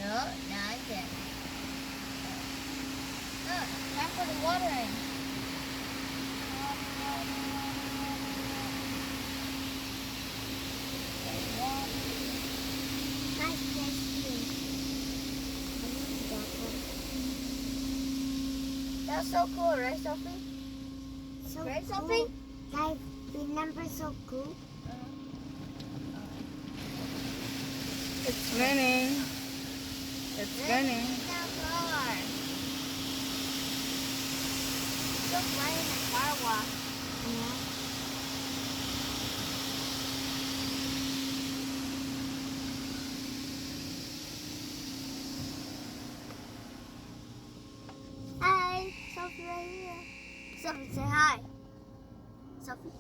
No, not yet. Time for the watering. That's so cool, right, Sophie? So Right, cool. Sophie? Like, remember so cool? It's raining. It's raining. Just right in the car wash. Hi, Sophie right here. Sophie, say hi. Sophie.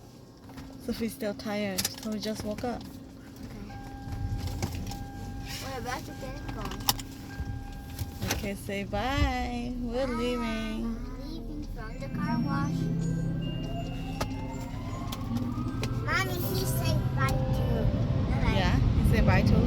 Sophie's still tired, so we just woke up. We're about to get it going. Okay, say bye. We're leaving. Leaving from the car wash. Mommy, he said bye too. Bye-bye. Yeah, you say bye too.